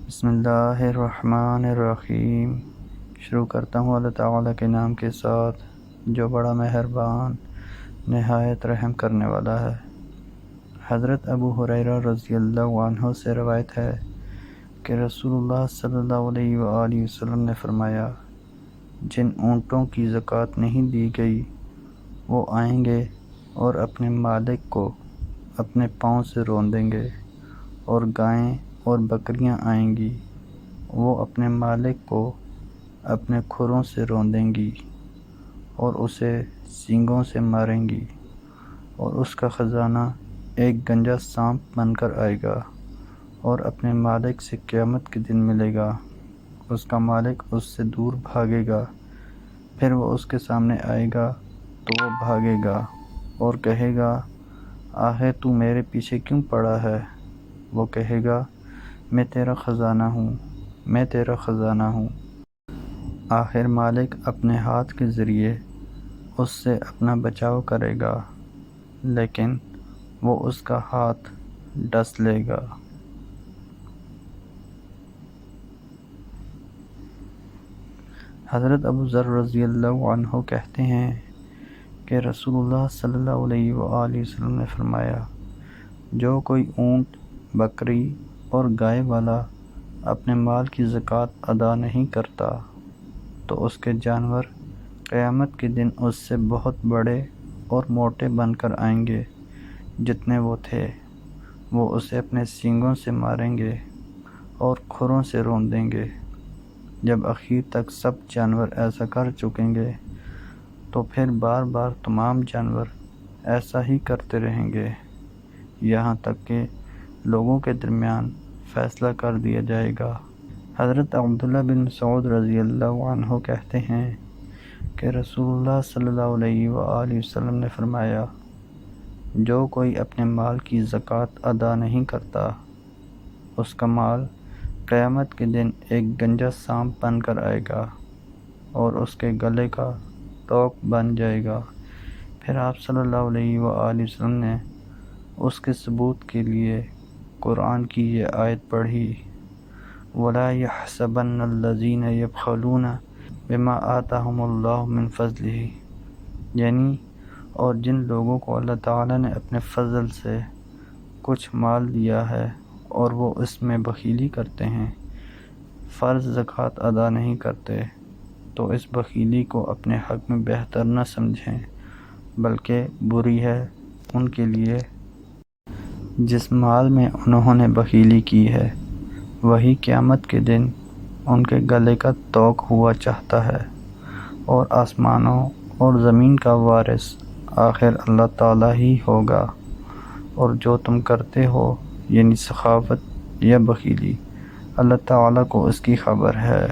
بسم اللہ الرحمن الرحیم۔ شروع کرتا ہوں اللہ تعالیٰ کے نام کے ساتھ جو بڑا مہربان نہایت رحم کرنے والا ہے۔ حضرت ابو ہریرہ رضی اللہ عنہ سے روایت ہے کہ رسول اللہ صلی اللہ علیہ وآلہ وسلم نے فرمایا، جن اونٹوں کی زکوٰۃ نہیں دی گئی وہ آئیں گے اور اپنے مالک کو اپنے پاؤں سے روندیں گے، اور گائیں اور بکریاں آئیں گی، وہ اپنے مالک کو اپنے کھروں سے روندیں گی اور اسے سینگوں سے ماریں گی، اور اس کا خزانہ ایک گنجا سانپ بن کر آئے گا اور اپنے مالک سے قیامت کے دن ملے گا۔ اس کا مالک اس سے دور بھاگے گا، پھر وہ اس کے سامنے آئے گا تو وہ بھاگے گا اور کہے گا، آخر تو میرے پیچھے کیوں پڑا ہے؟ وہ کہے گا، میں تیرا خزانہ ہوں، میں تیرا خزانہ ہوں۔ آخر مالک اپنے ہاتھ کے ذریعے اس سے اپنا بچاؤ کرے گا، لیکن وہ اس کا ہاتھ ڈس لے گا۔ حضرت ابو ذر رضی اللہ عنہ کہتے ہیں کہ رسول اللہ صلی اللہ علیہ وآلہ وسلم نے فرمایا، جو کوئی اونٹ، بکری اور گائے والا اپنے مال کی زکوٰۃ ادا نہیں کرتا تو اس کے جانور قیامت کے دن اس سے بہت بڑے اور موٹے بن کر آئیں گے جتنے وہ تھے، وہ اسے اپنے سینگوں سے ماریں گے اور کھروں سے روندیں گے۔ جب اخیر تک سب جانور ایسا کر چکیں گے تو پھر بار بار تمام جانور ایسا ہی کرتے رہیں گے، یہاں تک کہ لوگوں کے درمیان فیصلہ کر دیا جائے گا۔ حضرت عبداللہ بن مسعود رضی اللہ عنہ کہتے ہیں کہ رسول اللہ صلی اللہ علیہ وآلہ وسلم نے فرمایا، جو کوئی اپنے مال کی زکوٰۃ ادا نہیں کرتا اس کا مال قیامت کے دن ایک گنجا سانپ بن کر آئے گا اور اس کے گلے کا توق بن جائے گا۔ پھر آپ صلی اللہ علیہ وآلہ وسلم نے اس کے ثبوت کے لیے قرآن کی یہ آیت پڑھی، وَلَا يَحْسَبَنَّ الَّذِينَ يَبْخَلُونَ بِمَا آتَاهُمُ اللَّهُ مِنْ فَضْلِهِ، یعنی اور جن لوگوں کو اللہ تعالیٰ نے اپنے فضل سے کچھ مال دیا ہے اور وہ اس میں بخیلی کرتے ہیں، فرض زکوٰۃ ادا نہیں کرتے، تو اس بخیلی کو اپنے حق میں بہتر نہ سمجھیں، بلکہ بری ہے ان کے لیے جس مال میں انہوں نے بخیلی کی ہے، وہی قیامت کے دن ان کے گلے کا توق ہوا چاہتا ہے، اور آسمانوں اور زمین کا وارث آخر اللہ تعالیٰ ہی ہوگا، اور جو تم کرتے ہو یعنی سخاوت یا بخیلی، اللہ تعالیٰ کو اس کی خبر ہے۔